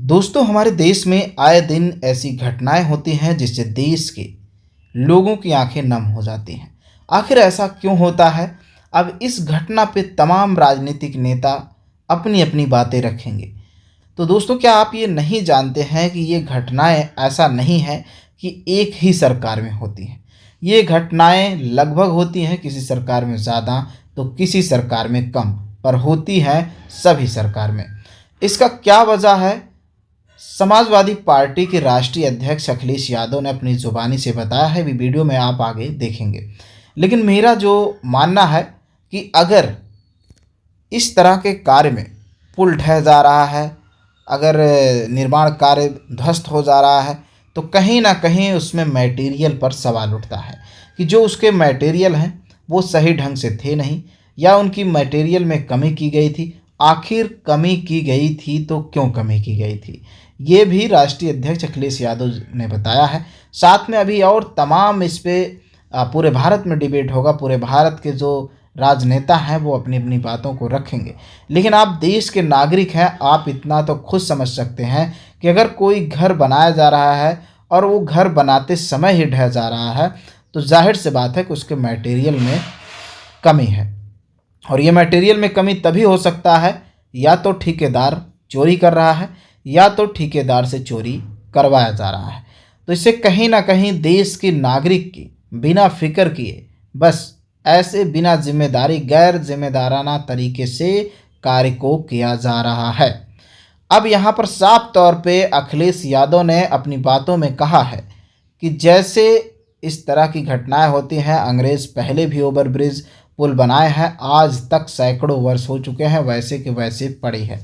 दोस्तों, हमारे देश में आए दिन ऐसी घटनाएं होती हैं जिससे देश के लोगों की आंखें नम हो जाती हैं। आखिर ऐसा क्यों होता है? अब इस घटना पे तमाम राजनीतिक नेता अपनी अपनी बातें रखेंगे। तो दोस्तों, क्या आप ये नहीं जानते हैं कि ये घटनाएं ऐसा नहीं है कि एक ही सरकार में होती हैं। ये घटनाएं लगभग होती हैं, किसी सरकार में ज़्यादा तो किसी सरकार में कम, पर होती हैं सभी सरकार में। इसका क्या वजह है? समाजवादी पार्टी के राष्ट्रीय अध्यक्ष अखिलेश यादव ने अपनी ज़ुबानी से बताया है। भी वीडियो में आप आगे देखेंगे। लेकिन मेरा जो मानना है कि अगर इस तरह के कार्य में पुल ढह जा रहा है, अगर निर्माण कार्य ध्वस्त हो जा रहा है, तो कहीं ना कहीं उसमें मटेरियल पर सवाल उठता है कि जो उसके मटेरियल हैं वो सही ढंग से थे नहीं, या उनकी मटेरियल में कमी की गई थी। आखिर कमी की गई थी तो क्यों कमी की गई थी, ये भी राष्ट्रीय अध्यक्ष अखिलेश यादव ने बताया है। साथ में अभी और तमाम इस पे पूरे भारत में डिबेट होगा। पूरे भारत के जो राजनेता हैं वो अपनी अपनी बातों को रखेंगे। लेकिन आप देश के नागरिक हैं, आप इतना तो खुद समझ सकते हैं कि अगर कोई घर बनाया जा रहा है और वो घर बनाते समय ही ढह जा रहा है, तो जाहिर सी बात है कि उसके मटेरियल में कमी है। और ये मटेरियल में कमी तभी हो सकता है या तो ठेकेदार चोरी कर रहा है या तो ठेकेदार से चोरी करवाया जा रहा है। तो इससे कहीं ना कहीं देश के नागरिक की बिना फिक्र किए बस ऐसे बिना जिम्मेदारी गैर जिम्मेदाराना तरीके से कार्य को किया जा रहा है। अब यहाँ पर साफ तौर पे अखिलेश यादव ने अपनी बातों में कहा है कि जैसे इस तरह की घटनाएं होती हैं, अंग्रेज़ पहले भी ओवरब्रिज पुल बनाए हैं, आज तक सैकड़ों वर्ष हो चुके हैं, वैसे के वैसे पड़ी है।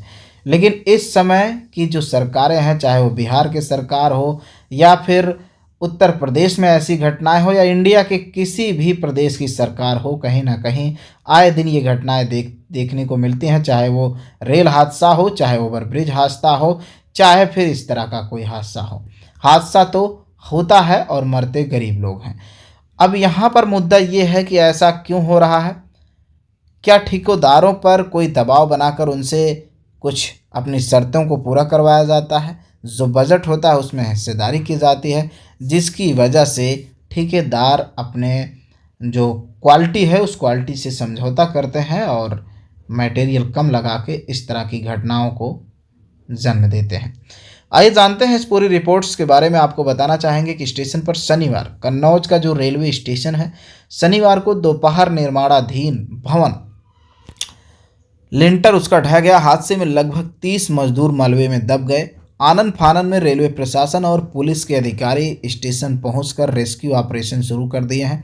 लेकिन इस समय की जो सरकारें हैं, चाहे वो बिहार की सरकार हो या फिर उत्तर प्रदेश में ऐसी घटनाएं हो या इंडिया के किसी भी प्रदेश की सरकार हो, कहीं ना कहीं आए दिन ये घटनाएं देखने को मिलती हैं। चाहे वो रेल हादसा हो, चाहे ओवरब्रिज हादसा हो, चाहे फिर इस तरह का कोई हादसा हो। हादसा तो होता है और मरते गरीब लोग हैं। अब यहाँ पर मुद्दा ये है कि ऐसा क्यों हो रहा है? क्या ठेकेदारों पर कोई दबाव बनाकर उनसे कुछ अपनी शर्तों को पूरा करवाया जाता है? जो बजट होता है उसमें हिस्सेदारी की जाती है, जिसकी वजह से ठेकेदार अपने जो क्वालिटी है उस क्वालिटी से समझौता करते हैं और मटेरियल कम लगा के इस तरह की घटनाओं को जन्म देते हैं। आइए जानते हैं इस पूरी रिपोर्ट्स के बारे में। आपको बताना चाहेंगे कि स्टेशन पर शनिवार कन्नौज का जो रेलवे स्टेशन है, शनिवार को दोपहर निर्माणाधीन भवन लिंटर उसका ढह गया। हादसे में लगभग 30 मजदूर मलबे में दब गए। आनन फानन में रेलवे प्रशासन और पुलिस के अधिकारी स्टेशन पहुंचकर रेस्क्यू ऑपरेशन शुरू कर दिए हैं।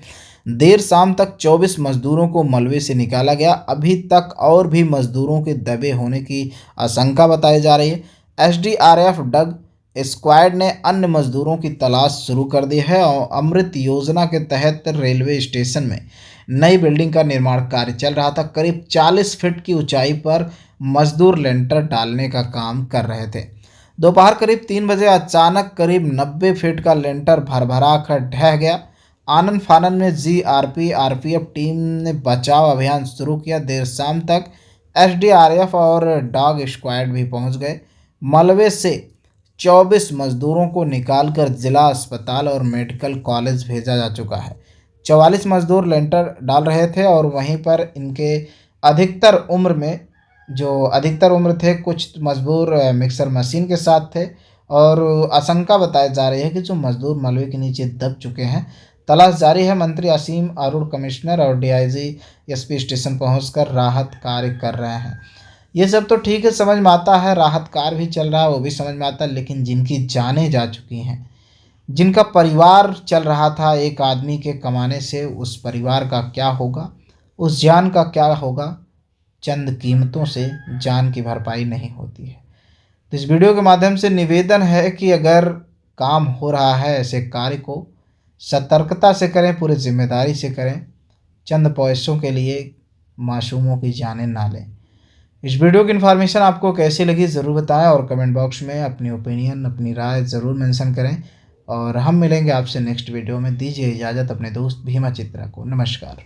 देर शाम तक 24 मजदूरों को मलबे से निकाला गया। अभी तक और भी मजदूरों के दबे होने की आशंका बताई जा रही है। एसडीआरएफ डग स्क्वाड ने अन्य मजदूरों की तलाश शुरू कर दी है और अमृत योजना के तहत रेलवे स्टेशन में नई बिल्डिंग का निर्माण कार्य चल रहा था। करीब 40 फीट की ऊंचाई पर मजदूर लेंटर डालने का काम कर रहे थे। दोपहर करीब 3 बजे अचानक करीब 90 फीट का लेंटर भरभरा कर ढह गया। आनंद फानन में जीआरपी आरपीएफ टीम ने बचाव अभियान शुरू किया। देर शाम तक एसडीआरएफ और डॉग स्क्वाड भी पहुंच गए। मलबे से 24 मजदूरों को निकालकर जिला अस्पताल और मेडिकल कॉलेज भेजा जा चुका है। 44 मजदूर लेंटर डाल रहे थे और वहीं पर इनके अधिकतर उम्र थे। कुछ मजदूर मिक्सर मशीन के साथ थे और आशंका बताई जा रही है कि जो मजदूर मलबे के नीचे दब चुके हैं। तलाश जारी है। मंत्री असीम अरुण कमिश्नर और डीआईजी एसपी स्टेशन पहुंचकर राहत कार्य कर रहे हैं। ये सब तो ठीक है, समझ में आता है, राहत कार्य भी चल रहा है, वो भी समझ में आता है। लेकिन जिनकी जानें जा चुकी हैं, जिनका परिवार चल रहा था एक आदमी के कमाने से, उस परिवार का क्या होगा, उस जान का क्या होगा? चंद कीमतों से जान की भरपाई नहीं होती है। तो इस वीडियो के माध्यम से निवेदन है कि अगर काम हो रहा है ऐसे कार्य को सतर्कता से करें, पूरी जिम्मेदारी से करें। चंद पैसों के लिए मासूमों की जानें ना लें। इस वीडियो की इन्फॉर्मेशन आपको कैसी लगी ज़रूर बताएं और कमेंट बॉक्स में अपनी ओपिनियन, अपनी राय ज़रूर मेंशन करें। और हम मिलेंगे आपसे नेक्स्ट वीडियो में। दीजिए इजाज़त अपने दोस्त भीमा चित्रा को। नमस्कार।